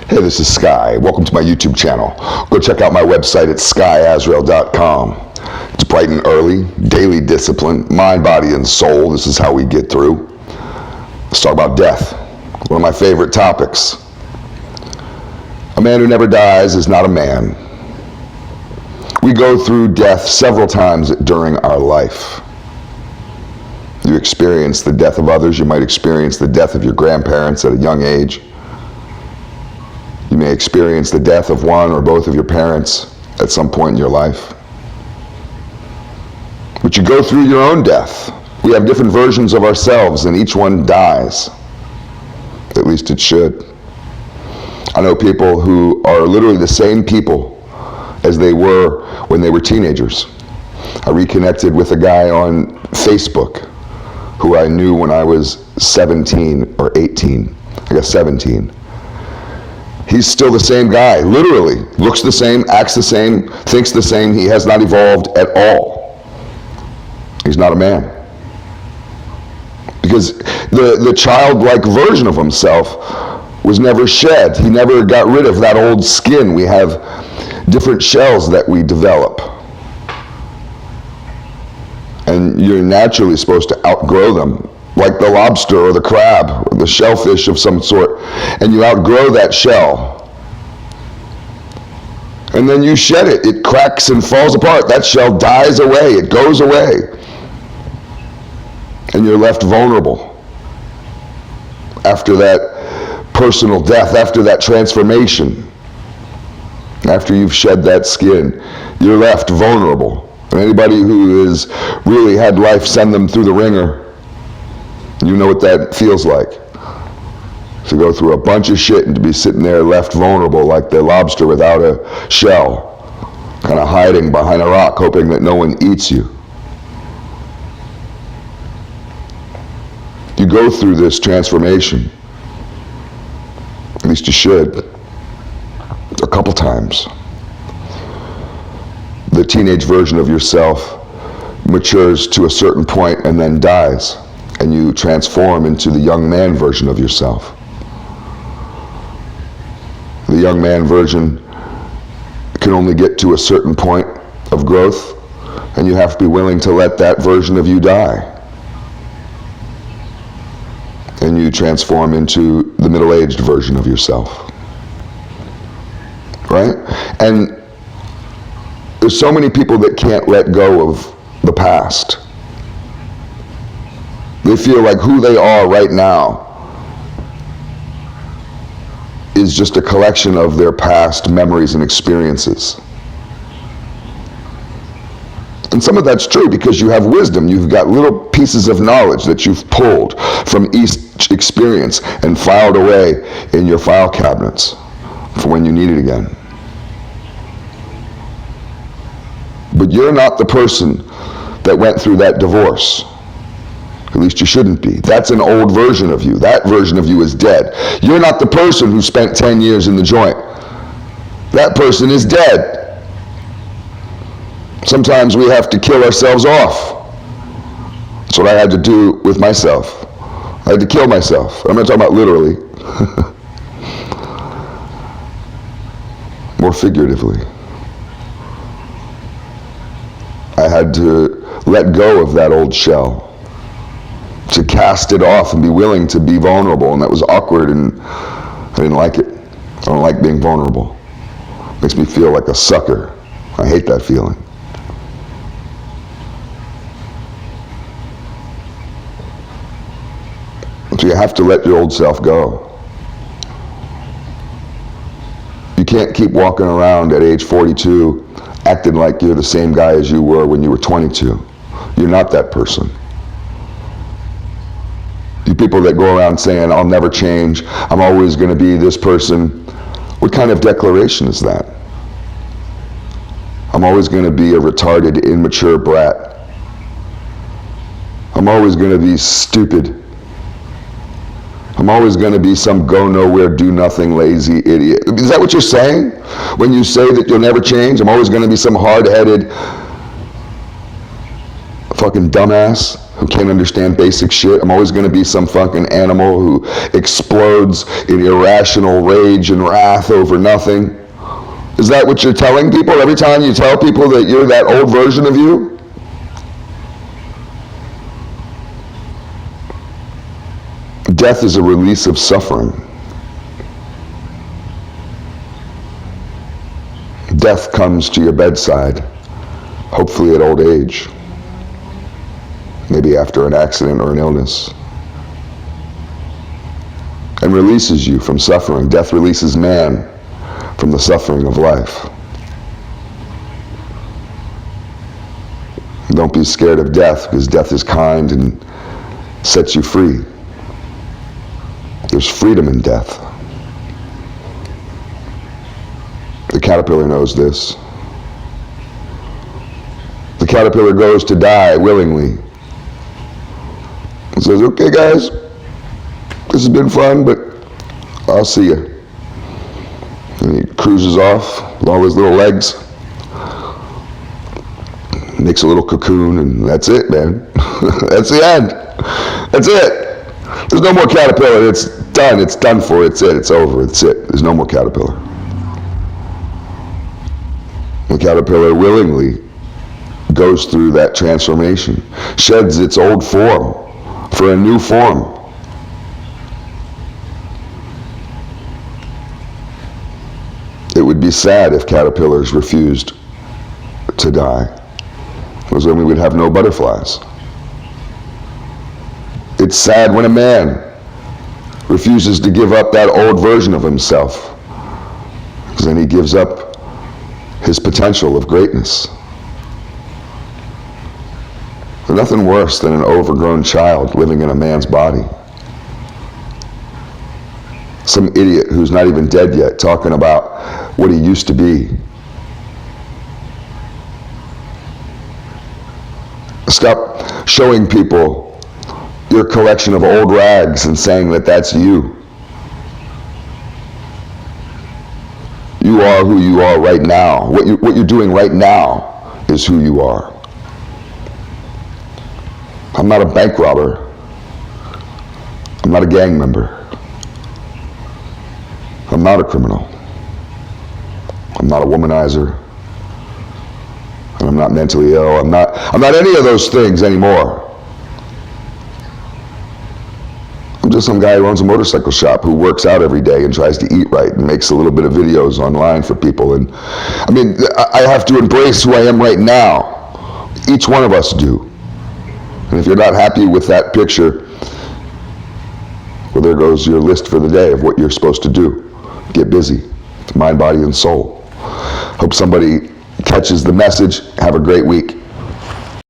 Hey, this is Sky. Welcome to my YouTube channel. Go check out my website at skysworld.com. It's bright and early, daily discipline, mind, body, and soul. This is how we get through. Let's talk about death, one of my favorite topics. A man who never dies is not a man. We go through death several times during our life. You experience the death of others. You might experience the death of your grandparents at a young age. You may experience the death of one or both of your parents at some point in your life. But you go through your own death. We have different versions of ourselves, and each one dies. At least it should. I know people who are literally the same people as they were when they were teenagers. I reconnected with a guy on Facebook who I knew when I was 17 or 18. I guess 17. He's still the same guy, literally. Looks the same, acts the same, thinks the same. He has not evolved at all. He's not a man. Because the childlike version of himself was never shed. He never got rid of that old skin. We have different shells that we develop. And you're naturally supposed to outgrow them, like the lobster or the crab or the shellfish of some sort. And you outgrow that shell. And then you shed it. It cracks and falls apart. That shell dies away. It goes away. And you're left vulnerable after that personal death, after that transformation. After you've shed that skin, you're left vulnerable. And anybody who has really had life send them through the ringer, you know what that feels like. To go through a bunch of shit and to be sitting there left vulnerable like the lobster without a shell, kind of hiding behind a rock, hoping that no one eats you. You go through this transformation, at least you should, a couple times. The teenage version of yourself matures to a certain point and then dies, and you transform into the young man version of yourself. The young man version can only get to a certain point of growth, and you have to be willing to let that version of you die. And you transform into the middle-aged version of yourself. Right? And there's so many people that can't let go of the past. They feel like who they are right now is just a collection of their past memories and experiences. And some of that's true because you have wisdom. You've got little pieces of knowledge that you've pulled from each experience and filed away in your file cabinets for when you need it again. But you're not the person that went through that divorce. At least you shouldn't be. That's an old version of you. That version of you is dead. You're not the person who spent 10 years in the joint. That person is dead. Sometimes we have to kill ourselves off. That's what I had to do with myself. I had to kill myself. I'm not talking about literally. More figuratively. I had to let go of that old shell, to cast it off and be willing to be vulnerable, and that was awkward, and I didn't like it. I don't like being vulnerable. It makes me feel like a sucker. I hate that feeling. So you have to let your old self go. You can't keep walking around at age 42 acting like you're the same guy as you were when you were 22. You're not that person. You people that go around saying, I'll never change, I'm always going to be this person. What kind of declaration is that? I'm always going to be a retarded, immature brat. I'm always going to be stupid. I'm always going to be some go nowhere, do nothing, lazy idiot. Is that what you're saying? When you say that you'll never change, I'm always going to be some hard-headed, fucking dumbass who can't understand basic shit. I'm always going to be some fucking animal who explodes in irrational rage and wrath over nothing. Is that what you're telling people every time you tell people that you're that old version of you? Death is a release of suffering. Death comes to your bedside, hopefully at old age, maybe after an accident or an illness, and releases you from suffering. Death releases man from the suffering of life. Don't be scared of death, because death is kind and sets you free. There's freedom in death. The caterpillar knows this. The caterpillar goes to die willingly. He says, okay guys, this has been fun, but I'll see you. And he cruises off with all his little legs, makes a little cocoon, and that's it, man. That's the end. That's it. There's no more caterpillar. It's done. It's done for. It's it. It's over. It's it. There's no more caterpillar. The caterpillar willingly goes through that transformation, sheds its old form for a new form. It would be sad if caterpillars refused to die, because then we would have no butterflies. It's sad when a man refuses to give up that old version of himself, because then he gives up his potential of greatness. There's nothing worse than an overgrown child living in a man's body. Some idiot who's not even dead yet talking about what he used to be. Stop showing people your collection of old rags and saying that that's you. You are who you are right now. What you're doing right now is who you are. I'm not a bank robber. I'm not a gang member. I'm not a criminal. I'm not a womanizer. And I'm not mentally ill. I'm not any of those things anymore. I'm just some guy who owns a motorcycle shop who works out every day and tries to eat right and makes a little bit of videos online for people. And I mean, I have to embrace who I am right now. Each one of us do. And if you're not happy with that picture, well, there goes your list for the day of what you're supposed to do. Get busy. Mind, body, and soul. Hope somebody catches the message. Have a great week.